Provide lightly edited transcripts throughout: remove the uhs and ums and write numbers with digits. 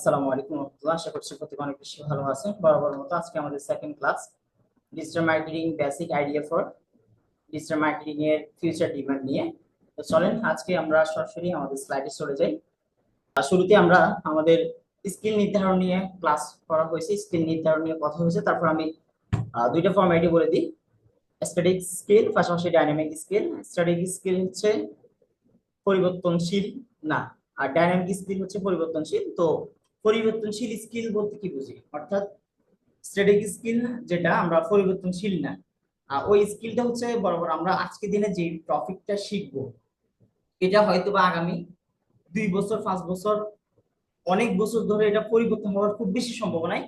আসসালামু আলাইকুম রহমতুল্লাহ। আশা করছি প্রত্যেকে অনেক বেশি ভালো আছেন। বরাবর মতো আজকে আমাদের second class, digital marketing basic idea for digital marketing এর ফিউচার ডিমান্ড নিয়ে। তো চলেন আজকে আমরা সরাসরি আমাদের স্লাইডে চলে যাই। শুরুতে আমরা আমাদের স্কিল নির্ধারণ নিয়ে ক্লাস করা হয়েছে, স্কিল নির্ধারণ নিয়ে কথা হয়েছে। তারপর আমি দুইটা ফরম্যাটে বলে দিই, স্ট্যাটিক স্কিল পাশাপাশি ডাইনামিক স্কিল। স্ট্যাটিক স্কিল হচ্ছে পরিবর্তনশীল না, আর ডাইনামিক স্কিল হচ্ছে পরিবর্তনশীল। তো পরিবর্তনশীল স্কিল বলতে কি বুঝি, অর্থাৎ স্ট্যাটিক স্কিল যেটা আমরা পরিবর্তনশীল না, ওই স্কিলটা হচ্ছে বরাবর আমরা আজকে দিনে যে টপিকটা শিখবো এটা হয়তো বা আগামী 2 বছর 5 বছর অনেক বছর ধরে এটা পরিবর্তন হওয়ার খুব বেশি সম্ভাবনায়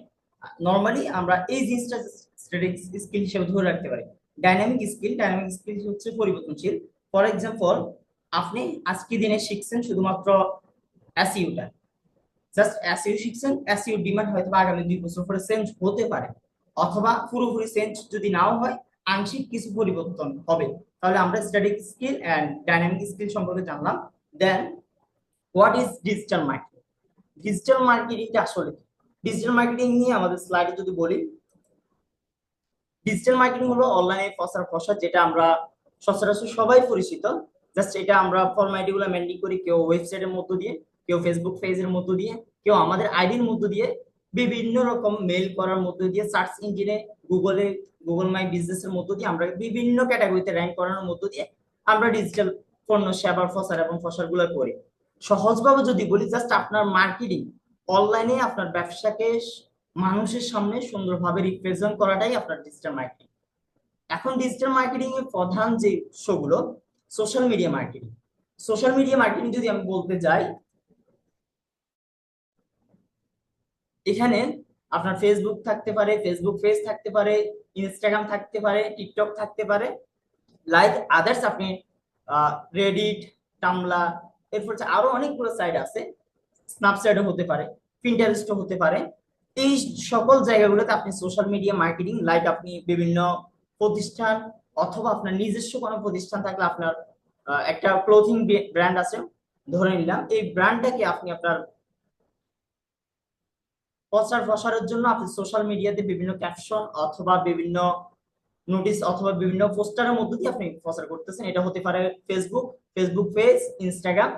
নরমালি আমরা এই জিনিসটা স্ট্যাটিক স্কিল হিসেবে ধরে রাখতে পারি। ডাইনামিক স্কিল হচ্ছে পরিবর্তনশীল। ফর এক্সাম্পল, আপনি আজকে দিনে শিখছেন শুধুমাত্র এসইউটা, জাস্ট এসইউ শিখছেন, এসইউ ডিমান্ড হয়তো আগামী 2 বছর পরে চেঞ্জ হতে পারে, অথবা পুরোপুরি চেঞ্জ যদি নাও হয় আংশিক কিছু পরিবর্তন হবে। তাহলে আমরা static skill and dynamic skill সম্পর্কে জানলাম। Then what is digital marketing? Digital মার্কেটিংটা আসলে কি? ডিজিটাল মার্কেটিং নিয়ে আমাদের স্লাইডে যদি বলি, ডিজিটাল মার্কেটিং হলো অনলাইনে প্রচার প্রসার, যেটা আমরা সচরাচর সবাই পরিচিত। জাস্ট এটা আমরা ফরম্যাট গুলো মেনটেন করি, কেউ ওয়েবসাইটের মধ্য দিয়ে, কেউ ফেসবুক পেজের মধ্য দিয়ে, কেউ আমাদের আইডির মধ্য দিয়ে, বিভিন্ন রকম মেল করার মধ্য দিয়ে, সার্চ ইঞ্জিনে গুগল মাই বিজনেস এর মধ্য দিয়ে, আমরা বিভিন্ন ক্যাটাগরিতে র্যাঙ্ক করানোর মধ্য দিয়ে আমরা ডিজিটাল পণ্য সেবার প্রচার এবং প্রসার গুলো করি। সহজভাবে যদি বলি, জাস্ট আপনার মার্কেটিং অনলাইনে আপনার ব্যবসাকে মানুষের সামনে সুন্দরভাবে রিপ্রেজেন্ট করাটাই আপনার ডিজিটাল মার্কেটিং। এখন ডিজিটাল মার্কেটিং এর প্রধান যে উৎসগুলো, social media marketing. Social media marketing যদি আমি বলতে যাই, এখানে আপনার ফেসবুক থাকতে পারে, ফেসবুক পেজ থাকতে পারে, ইনস্টাগ্রাম থাকতে পারে, টিকটক থাকতে পারে, লাইক আদার্স আপনি রেডিট, টামলা, এরপর আরো অনেকগুলো সাইট আছে, স্ন্যাপচ্যাটও হতে পারে, পিন্টারেস্টও হতে পারে। এই সকল জায়গাগুলোতে আপনি সোশ্যাল মিডিয়া মার্কেটিং, লাইক আপনি বিভিন্ন প্রতিষ্ঠান অথবা আপনার নিজস্ব কোনো প্রতিষ্ঠান থাকলে, আপনার একটা ক্লোথিং ব্র্যান্ড আছে ধরে নিলাম, এই ব্র্যান্ডটাকে আপনি আপনার প্রচার প্রসারের জন্য আপনি সোশ্যাল মিডিয়াতে বিভিন্ন ক্যাপশন অথবা বিভিন্ন নোটিশ অথবা বিভিন্ন পোস্টারের মধ্য দিয়ে আপনি প্রচার করতেছেন। এটা হতে পারে ফেসবুক, ফেসবুক পেজ, ইনস্টাগ্রাম,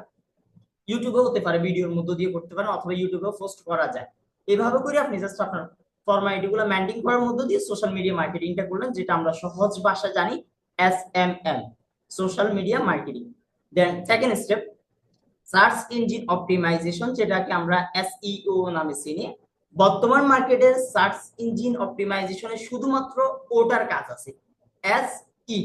ইউটিউবে হতে পারে, ভিডিওর মধ্য দিয়ে করতে পারেন, অথবা ইউটিউবে পোস্ট করা যায়। এভাবে করে আপনি জাস্ট আপনার ফরম্যালিটি গুলো মেইনটেইন করার মধ্য দিয়ে সোশ্যাল মিডিয়া মার্কেটিংটা করলেন, যেটা আমরা সহজ ভাষা জানি SMM, social media marketing. Then second step, search engine optimisation, যেটাকে আমরা এসইও নামে চিনি। বর্তমান মার্কেটের সার্চ ইঞ্জিন অপটিমাইজেশনে শুধুমাত্র ওটার কাজ আছে, এস ই,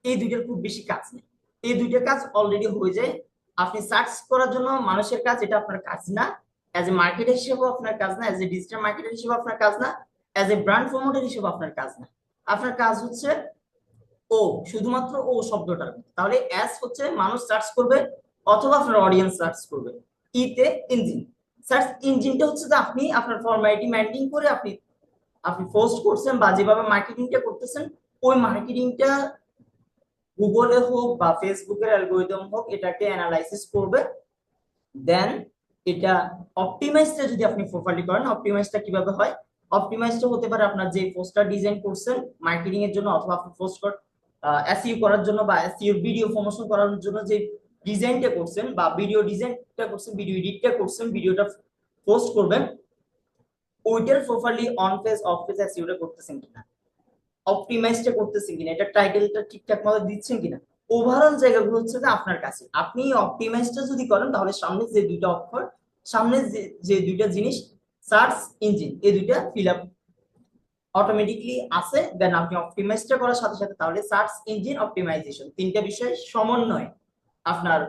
এই দুইটার খুব বেশি কাজ নেই। এই দুইটা কাজ অলরেডি হয়ে যায়। আপনি সার্চ করার জন্য মানুষের কাজ, এটা আপনার কাজ না। অ্যাজ এ মার্কেটার হিসেবে আপনার কাজ না, অ্যাজ এ ডিজিটাল মার্কেটার হিসেবে আপনার কাজ না, অ্যাজ এ ব্র্যান্ড প্রমোটার হিসেবে আপনার কাজ না। আপনার কাজ হচ্ছে ও, শুধুমাত্র ও শব্দটার। তাহলে এস হচ্ছে মানুষ সার্চ করবে অথবা আপনার অডিয়েন্স সার্চ করবে, ইতে ইঞ্জিন। সার্চ ইঞ্জিনটা হচ্ছে যে আপনি আপনার ফর্মালিটি মেইনটেইন করে আপনি আপনি পোস্ট করছেন বা যেভাবে মার্কেটিংটা করতেছেন, ওই মার্কেটিংটা গুগলে হোক বা ফেসবুকের অ্যালগরিদম হোক এটাকে অ্যানালাইসিস করবে। দেন এটা অপটিমাইজটা যদি আপনি প্রপারলি করেন, অপটিমাইজটা কিভাবে হয়? অপটিমাইজটা হতে পারে আপনার যে পোস্টার ডিজাইন করছেন মার্কেটিং এর জন্য, অথবা আপনি পোস্ট এসইও করার জন্য বা এসইও ভিডিও প্রমোশন করার জন্য যে ডিজাইনটা করছেন বা ভিডিও ডিজাইনটা করছেন, ভিডিও এডিটটা করছেন, ভিডিওটা পোস্ট করবেন, ওইটার properly on page off page এসইওটা করতেছেন কিনা, অপটিমাইজটা করতেছেন কিনা, এটা টাইটেলটা ঠিকঠাক মতো দিচ্ছেন কিনা, ওভারঅল জায়গাগুলো হচ্ছে যে আপনার কাছে। আপনি অপটিমাইজটা যদি করেন, তাহলে সামনে যে দুইটা অক্ষর, সামনে যে দুইটা জিনিস, সার্চ ইঞ্জিন, এই দুইটা ফিল আপ অটোমেটিকলি আছে। দেন আপনি অপটিমাইজটা করার সাথে সাথে, তাহলে সার্চ ইঞ্জিন অপটিমাইজেশন, তিনটা বিষয় সমন্বয় আপনার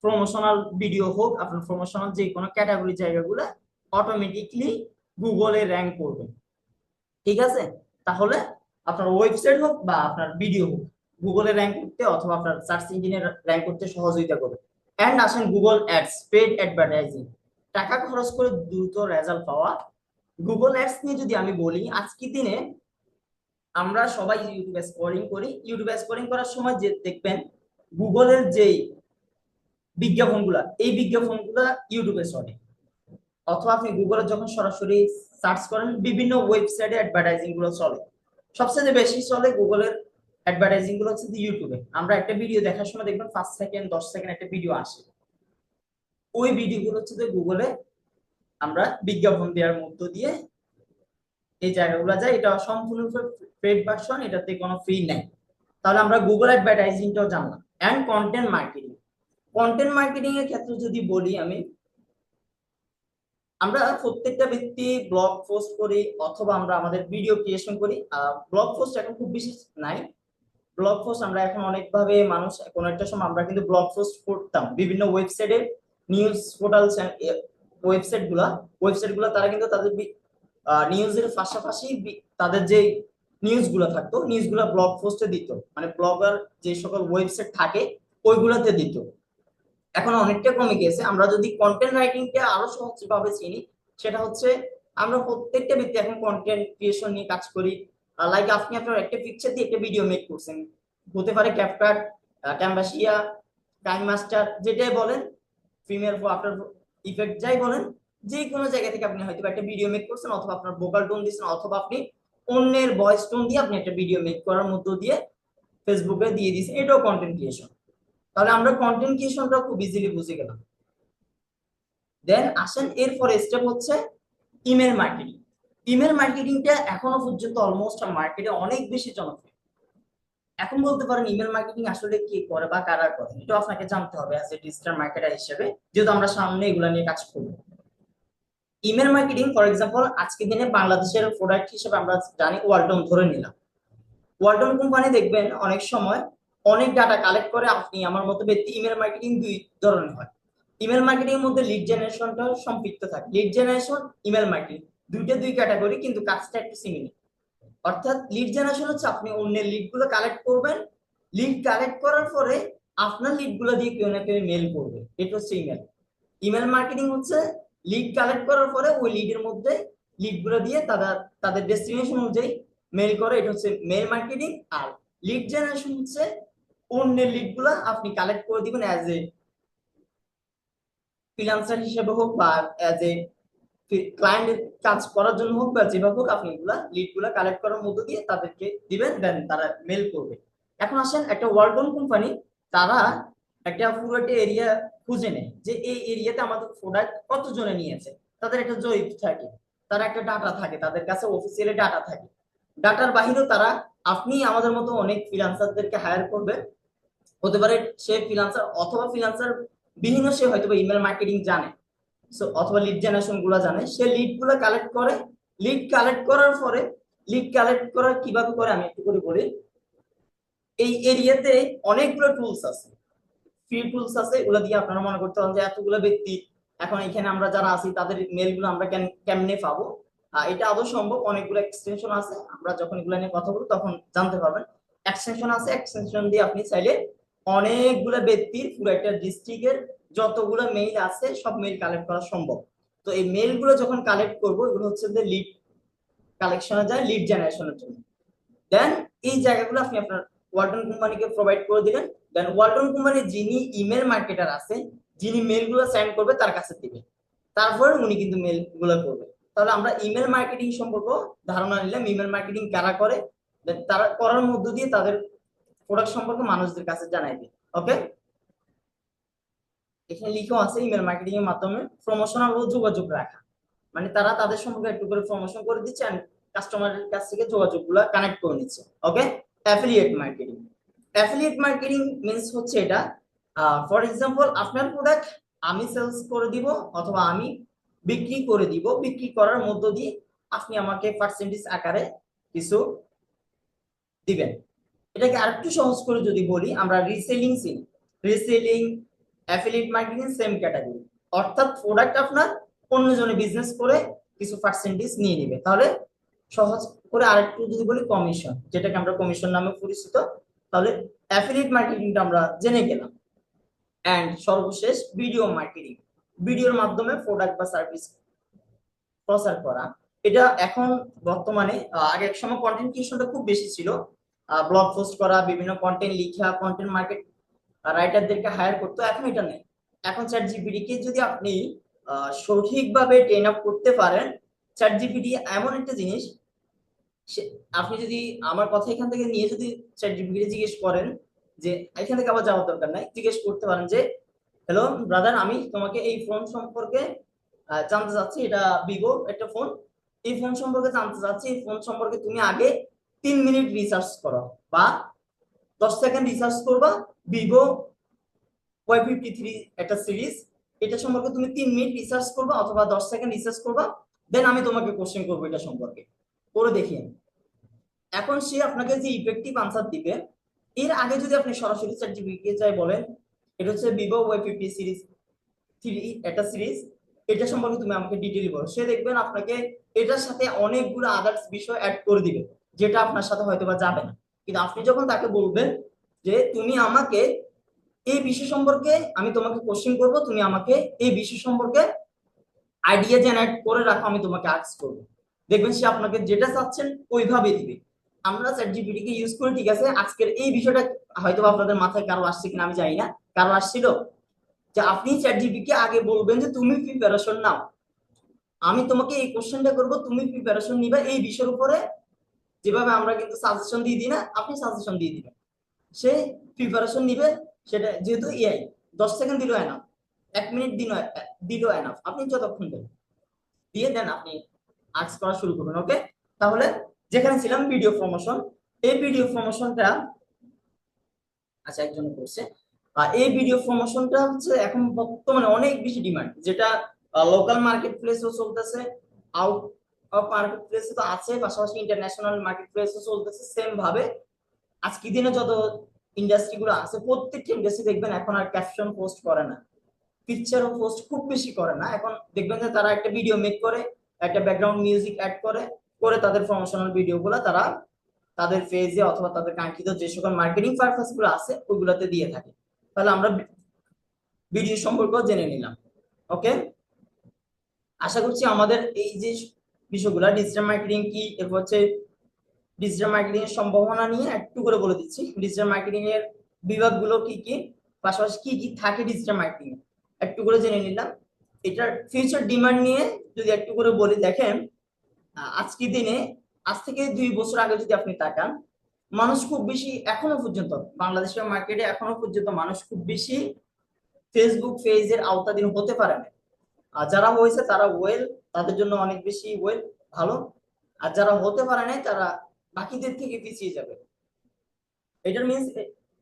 প্রমোশনাল ভিডিও হোক, আপনার প্রমোশনাল যে কোনো ক্যাটাগরি জায়গাগুলো অটোমেটিকলি গুগলে র্যাঙ্ক করবে। ঠিক আছে? তাহলে আপনার ওয়েবসাইট হোক বা আপনার ভিডিও হোক, গুগলে র্যাঙ্ক করতে অথবা আপনার সার্চ ইঞ্জিনে র্যাঙ্ক করতে সহযোগিতা করবে। এন্ড আসেন গুগল অ্যাডস, পেড অ্যাডভার্টাইজিং, টাকা খরচ করে দ্রুত রেজাল্ট পাওয়া। গুগল অ্যাডস নিয়ে যদি আমি বলি, আজকের দিনে আমরা সবাই ইউটিউবে স্ক্রলিং করি, ইউটিউবে স্ক্রলিং করার সময় যে দেখবেন গুগলের যে বিজ্ঞাপনগুলা, এই বিজ্ঞাপনগুলা ইউটিউবে চলে। অথবা আপনি গুগলে যখন সরাসরি সার্চ করেন বিভিন্ন ওয়েবসাইটে অ্যাডভার্টাইজিং গুলো চলে। সবচেয়ে বেশি চলে গুগলের অ্যাডভার্টাইজিং গুলো হচ্ছে ইউটিউবে। আমরা একটা ভিডিও দেখার সময় দেখবেন 5 সেকেন্ড 10 সেকেন্ড একটা ভিডিও আসে, ওই ভিডিও গুলো হচ্ছে গুগলে আমরা বিজ্ঞাপন দেওয়ার মধ্য দিয়ে এই জায়গাগুলো যায়। এটা সম্পূর্ণ পেড ভার্সন, এটাতে কোনো ফ্রি নাই। তাহলে আমরা গুগল অ্যাডভার্টাইজিংটাও জানলাম। And content marketing, content marketing এর ক্ষেত্রে যদি বলি আমি, আমরা প্রত্যেকটা ব্যক্তি ব্লগ পোস্ট করি অথবা আমরা আমাদের ভিডিও ক্রিয়েশন করি। ব্লগ পোস্ট এখন খুব বেশি নাই। ব্লগ পোস্ট আমরা এখন অনেকভাবে মানুষ, কোন একটা সময় আমরা কিন্তু ব্লগ পোস্ট করতাম বিভিন্ন ওয়েবসাইটে, নিউজ পোর্টাল ওয়েবসাইট গুলা তারা কিন্তু তাদের নিউজের পাশাপাশি তাদের যে নিউজ গুলো থাকতো নিউজগুলো ব্লগ পোস্টে দিত, মানে ব্লগার যে সকল ওয়েবসাইট থাকে ওইগুলাতে দিত। এখন অনেকটা কমে গিয়েছে। আমরা যদি কন্টেন্ট রাইটিংটা আরো সহজভাবে চিনি, সেটা হচ্ছে আমরা প্রত্যেকটা ব্যক্তি এখন কন্টেন্ট ক্রিয়েশন নিয়ে কাজ করি। লাইক আপনি আপনার একটা পিকচার দিয়ে একটা ভিডিও মেক করছেন, হতে পারে ক্যাপকাট, ক্যানভাসিয়া, টাইম মাস্টার যেটাই বলেন, প্রিমিয়ার প্রো, আফটার ইফেক্ট যাই বলেন, যে কোনো জায়গা থেকে আপনি হয়তো একটা ভিডিও মেক করছেন, অথবা আপনার ভোকাল টোন দিচ্ছেন, অথবা আপনি অন্যের ভয়েস টোন দিয়ে আপনি একটা ভিডিও মেক করার মধ্য দিয়ে ফেসবুকে দিয়ে দিয়েছেন, এটাও কন্টেন্ট ক্রিয়েশন। তাহলে আমরা কন্টেন্ট ক্রিয়েশনটা খুব ইজিলি বুঝে গেলাম। দেন আসেন এরপরে স্টেপ হচ্ছে ইমেল মার্কেটিং। ইমেল মার্কেটিংটা এখনো পর্যন্ত অলমোস্ট মার্কেটে অনেক বেশি জনপ্রিয়। এখন বলতে পারেন ইমেল মার্কেটিং আসলে কি করে বা কারা করে, এটা আপনাকে জানতে হবে অ্যাজ এ ডিজিটাল মার্কেটার হিসেবে, যেহেতু আমরা সামনে এগুলা নিয়ে কাজ করব। ইমেল মার্কেটিং ফর এক্সাম্পল আজকের দিনে বাংলাদেশের প্রোডাক্ট হিসেবে আমরা জানি ওয়ালটন ধরে নিলাম। ওয়ালটন কোম্পানি দেখবেন অনেক সময় অনেক ডাটা কালেক্ট করে। আপনি আমার মতো ব্যক্তি, ইমেল মার্কেটিং দুই ধরনের হয়। ইমেল মার্কেটিং এর মধ্যে লিড জেনারেশনটা সম্পৃক্ত থাকে। লিড জেনারেশন, ইমেল মার্কেটিং দুইটা দুই ক্যাটাগরি, কিন্তু কাজটা একটু সিমিলার। অর্থাৎ লিড জেনারেশন হচ্ছে আপনি অন্যের লিড গুলো কালেক্ট করবেন, লিড কালেক্ট করার পরে আপনার লিড গুলো দিয়ে কেউ না কেউ মেল করবে, এটা হচ্ছে ইমেল। ইমেল মার্কেটিং হচ্ছে লিড কালেক্ট করার পরে ওই লিডের মধ্যে লিড গুলো দিয়ে তারা তাদের ডেস্টিনেশন অনুযায়ী মেল করে, এটা হচ্ছে মেল মার্কেটিং। আর লিড জেনারেশন হচ্ছে অন্যের লিড গুলা আপনি কালেক্ট করে দিবেন অ্যাজ এ ফ্রিল্যান্সার হিসেবে হোক বা অ্যাজ এ ক্লায়েন্টের কাজ করার জন্য হোক, বা যেভাবে হোক আপনি এগুলা লিড গুলা কালেক্ট করার মধ্য দিয়ে তাদেরকে দিবেন, দেন তারা মেল করবে। এখন আসেন একটা ওয়ালটন কোম্পানি, তারা একটা পুরো একটা এরিয়া খুঁজে নেয় যে এই এরিয়াতে আমাদের প্রোডাক্ট কত জনে নিয়েছে। তাদের একটা জরিপ থাকে, তার একটা ডাটা থাকে, তাদের কাছে অফিসিয়ালি ডাটা থাকে। ডাটার বাহিরেও তারা, আপনি আমাদের মতো অনেক ফ্রিল্যান্সারদেরকে হায়ার করবে। হতে পারে সে ফ্রিল্যান্সার অথবা ফ্রিল্যান্সার বিহীন, সে হয়তো ইমেল মার্কেটিং জানে, অথবা লিড জেনারেশন গুলা জানে, সে লিড গুলা কালেক্ট করে। লিড কালেক্ট করার পরে, লিড কালেক্ট করার কিভাবে করে আমি একটু করে বলি। এই এরিয়াতে অনেকগুলো টুলস আছে, ফ্রি টুলস আছে, এগুলো দিয়ে আপনারা মনে করতে পারেন যে এতগুলো ব্যক্তি এখন এখানে আমরা যারা আছি তাদের মেল গুলো আমরা কেমনে পাবো। এটা আদৌ সম্ভব। অনেকগুলো এক্সটেনশন আছে, আমরা যখন এগুলো নিয়ে কথা বলবো তখন জানতে পারবেন। এক্সটেনশন আছে, এক্সটেনশন দিয়ে আপনি চাইলে অনেকগুলো ব্যক্তির পুরো একটা ডিস্ট্রিক্টের যতগুলো মেইল আছে সব মেইল কালেক্ট করা সম্ভব। তো এই মেইল গুলো যখন কালেক্ট করবো, এগুলো হচ্ছে যে লিড কালেকশনে যায়, লিড জেনারেশনের জন্য। দেন এই জায়গাগুলো আপনি আপনার ওয়ালটন কোম্পানিকে প্রোভাইড করে দিলেন। দেন ওয়ালটন কোম্পানি যিনি ইমেল মার্কেটার আছে, যিনি মেল গুলো সেন্ড করবে তার কাছে দিবে, তারপরে উনি কিন্তু মেল গুলো করবে। তাহলে আমরা ইমেল মার্কেটিং সম্পর্কে ধারণা নিলাম, ইমেল মার্কেটিং কারা করে, তারা করার মধ্য দিয়ে তাদের প্রোডাক্ট সম্পর্কে মানুষদের কাছে জানাই দেয়। ওকে, এখানে লিখেও আছে ইমেল মার্কেটিং এর মাধ্যমে প্রমোশনাল ও যোগাযোগ রাখা, মানে তারা তাদের সম্পর্কে একটু করে প্রমোশন করে দিচ্ছে আর কাস্টমারের কাছ থেকে যোগাযোগগুলো কানেক্ট করে নিচ্ছে। Okay, affiliate marketing. Affiliate marketing means হচ্ছে এটা, ফর এক্সাম্পল আপনার প্রোডাক্ট আমি সেলস করে দিব অথবা আমি বিক্রি করে দিব, বিক্রি করার মধ্য দিয়ে আপনি আমাকে পার্সেন্টেজ আকারে কিছু দিবেন। এটাকে আরেকটু সহজ করে যদি বলি, আমরা রিসেলিং চিনি। Reselling, affiliate marketing same category. অর্থাৎ প্রোডাক্ট আপনার অন্যজনে বিজনেস করে কিছু পার্সেন্টেজ নিয়ে নিবে। তাহলে সহজ করে আরেকটু যদি বলি, কমিশন, যেটাকে আমরা কমিশন নামে পরিচিত। তাহলে অ্যাফিলিয়েট মার্কেটিংটা আমরা জেনে গেলাম। এন্ড সর্বশেষ ভিডিও মার্কেটিং, ভিডিওর মাধ্যমে প্রোডাক্ট বা সার্ভিস প্রচার করা। এটা এখন বর্তমানে, আগে এক সময় কন্টেন্ট ক্রিয়েশনটা খুব বেশি ছিল, ব্লগ পোস্ট করা, বিভিন্ন কন্টেন্ট লিখা, কন্টেন্ট মার্কেট রাইটারদেরকে হায়ার করতো। এখন এটা নেই। এখন চ্যাট জিপিটি কে যদি আপনি সঠিকভাবে ট্রেন আপ করতে পারেন, চ্যাট জিপিটি এমন একটা জিনিস, আপনি যদি আমার কথা এখান থেকে নিয়ে যদি চ্যাট জিপিটি জিজ্ঞেস করেন, যে এখান থেকে আবার যাওয়ার দরকার নাই, জিজ্ঞেস করতে পারেন যে হ্যালো ব্রাদার, আমি তোমাকে এই ফোন সম্পর্কে জানতে চাচ্ছি, এটা ভিভো একটা ফোন, এই ফোন সম্পর্কে জানতে চাচ্ছি, এই ফোন সম্পর্কে তুমি আগে 3 মিনিট রিসার্চ করো বা 10 সেকেন্ড রিসার্চ করবা, ভিভো Y53 একটা সিরিজ, এটা সম্পর্কে তুমি 3 মিনিট রিসার্চ করবা অথবা 10 সেকেন্ড রিসার্চ করবা, দেন আমি তোমাকে কোশ্চেন করবো এটা সম্পর্কে, করে দেখিয়ে। এখন সে আপনাকে যে ইফেক্টিভ আনসার দিবে, এর আগে যদি আপনি সরাসরি চ্যাট জিপিটি চাই বলেন এটা হচ্ছে ভিভো Y50 সিরিজ 3 একটা সিরিজ, এটা সম্পর্কে তুমি আমাকে ডিটেইলি বলো, সে দেখবেন আপনাকে এটার সাথে অনেকগুলো আদার্স বিষয় অ্যাড করে দিবে, যেটা আপনার সাথে হয়তো বা যাবে না। কিন্তু আপনি যখন তাকে বলবেন যে তুমি আমাকে এই বিষয় সম্পর্কে, আমি তোমাকে কোশ্চেন করব, তুমি আমাকে এই বিষয় সম্পর্কে আইডিয়া জেনারেট করে রাখো, আমি তোমাকে আস্ক করবো, দেখবেন সে আপনাকে যেটা চাচ্ছেন ওইভাবে দিবে। আমরা চ্যাট জিপিটি কে ইউজ করি, ঠিক আছে, আজকের এই বিষয়টা হয়তো আপনাদের মাথায় কারো আসছে কিনা আমি জানি না, কারো আসছিল যে আপনি চ্যাট জিপিটি কে আগে বলবেন যে তুমি প্রিপারেশন নাও, আমি তোমাকে এই কোশ্চেনটা করব, তুমি প্রিপারেশন নিবে এই বিষয়ের উপরে, যেভাবে আমরা কিন্তু সাজেশন দিয়ে দিই না, আপনি সাজেশন দিয়ে দিবেন, সে প্রিপারেশন নিবে। সেটা যেহেতু এআই, 10 সেকেন্ড দিল এনাফ, 1 মিনিট দিল এনাফ, আপনি যতক্ষণ দেন দিয়ে দেন আপনি আর্টস করা শুরু করবেন। ওকে, তাহলে যেখানে ছিলাম ভিডিও প্রমোশন, এই ভিডিও প্রমোশনটা আচ্ছা একজন করছে, এই ভিডিও প্রমোশনটা হচ্ছে এখন বর্তমানে অনেক বেশি ডিমান্ড, যেটা লোকাল মার্কেট প্লেসও চলতেছে, আউট অফ মার্কেট প্লেসে তো আছে, পাশাপাশি ইন্টারন্যাশনাল মার্কেট প্লেসও চলতেছে সেম ভাবে। আজকের দিনে যত ইন্ডাস্ট্রি গুলো আছে, প্রত্যেকটা ইন্ডাস্ট্রি দেখবেন এখন আর ক্যাপশন পোস্ট করে না, পিকচারও পোস্ট খুব বেশি করে না, এখন দেখবেন যে তারা একটা ভিডিও মেক করে, একটা ব্যাকগ্রাউন্ড মিউজিক অ্যাড করে, করে তাদের প্রমোশনাল ভিডিও গুলা তারা তাদের পেজে অথবা তাদের কাঙ্ক্ষিত যে সকল মার্কেটিং পারপাস গুলো আছে ওইগুলাতে দিয়ে থাকে। তাহলে আমরা ভিডিও সম্পর্কেও জেনে নিলাম। ওকে, আশা করছি আমাদের এই যে বিষয়গুলা, ডিজিটাল মার্কেটিং কি, এরপর হচ্ছে ডিজিটাল মার্কেটিং এর সম্ভাবনা নিয়ে একটু করে বলে দিচ্ছি, ডিজিটাল মার্কেটিং এর বিভাগগুলো কি কি, পাশাপাশি কি কি থাকে ডিজিটাল মার্কেটিং এ, একটু করে জেনে নিলাম। এটার ফিউচার ডিমান্ড নিয়ে যদি একটু করে বলি, দেখেন আজকের দিনে, আজ থেকে 2 বছর আগে যদি আপনি তাকান, মানুষ খুব বেশি এখনো পর্যন্ত বাংলাদেশের মার্কেটে এখনো পর্যন্ত মানুষ খুব বেশি ফেসবুক পেজের আওতাধীন হতে পারে না। আর যারা হয়েছে তারা ওয়েল, তাদের জন্য অনেক বেশি ওয়েল, ভালো। আর যারা হতে পারে না তারা বাকিদের থেকে পিছিয়ে যাবে। এটার মিনস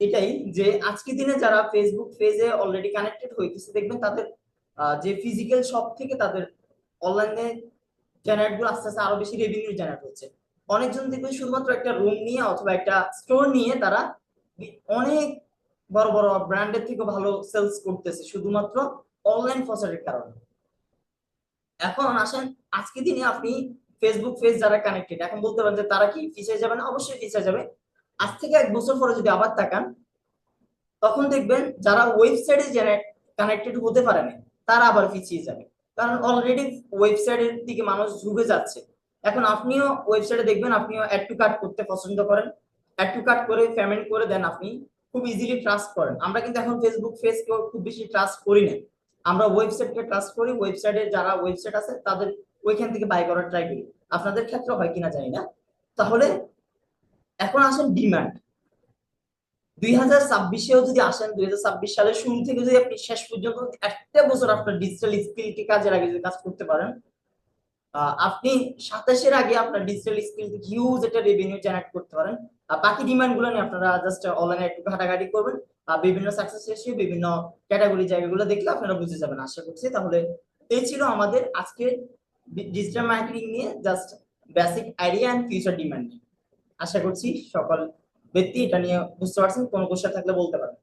এটাই যে আজকের দিনে যারা ফেসবুক পেজে অলরেডি কানেক্টেড হইতেছে, দেখবেন তাদের যে ফিজিক্যাল শপ থেকে তাদের অনলাইনে জেনারেট গুলো আস্তে আস্তে আরো বেশি রেভিনিউ জেনারেট হচ্ছে। অনেকজন দেখবেন শুধুমাত্র একটা রুম নিয়ে অথবা একটা স্টোর নিয়ে তারা অনেক বড় বড় ব্র্যান্ডের থেকে ভালো সেলস করতেছে শুধুমাত্র অনলাইন প্রচারের কারণে। এখন আসেন আজকে দিনে আপনি ফেসবুক পেজ যারা কানেক্টেড, এখন বলতে পারেন যে তারা কি পিছিয়ে যাবে না, অবশ্যই পিছিয়ে যাবে। আজ থেকে 1 বছর পরে যদি আবার তাকান, তখন দেখবেন যারা ওয়েবসাইটে কানেক্টেড হতে পারে না তারা আবার পিছিয়ে যাবে, কারণ অলরেডি ওয়েবসাইটের দিকে মানুষ ঝুঁকে যাচ্ছে। এখন আপনিও ওয়েবসাইটে দেখবেন, আপনিও অ্যাড টু কার্ট করতে পছন্দ করেন, অ্যাড টু কার্ট করে পেমেন্ট করে দেন, আপনি খুব ইজিলি ট্রাস্ট করেন। আমরা কিন্তু এখন ফেসবুক পেজকে খুব বেশি ট্রাস্ট করি না, আমরা ওয়েবসাইটকে ট্রাস্ট করি, ওয়েবসাইটে যারা ওয়েবসাইট আছে তাদের ওইখান থেকে বাই করার ট্রাই করি। আপনাদের ক্ষেত্রে হয় কিনা জানি না। তাহলে এখন আসেন ডিমান্ড, 2026-এও যদি আসেন, 2026 সালের শুরু থেকে যদি আপনি শেষ পর্যন্ত একটা বছর আপনার ডিজিটাল স্কিলকে কাজে লাগিয়ে যদি কাজ করতে পারেন, আপনি 27-এর আগে আপনার ডিজিটাল স্কিল থেকে হিউজ একটা রেভিনিউ জেনারেট করতে পারেন। বাকি ডিমান্ড গুলো নিয়ে আপনারা জাস্ট অনলাইনে একটু ঘাটাঘাটি করবেন, বিভিন্ন সাকসেস রেশিও, বিভিন্ন ক্যাটাগরি জায়গাগুলো দেখলে আপনারা বুঝে যাবেন আশা করছি। তাহলে এই ছিল আমাদের আজকে ডিজিটাল মার্কেটিং নিয়ে just basic idea and future demand. আশা করছি সকল ব্যক্তি এটা নিয়ে বুঝতে পারছেন, কোনো কোশ্চেন থাকলে বলতে পারেন।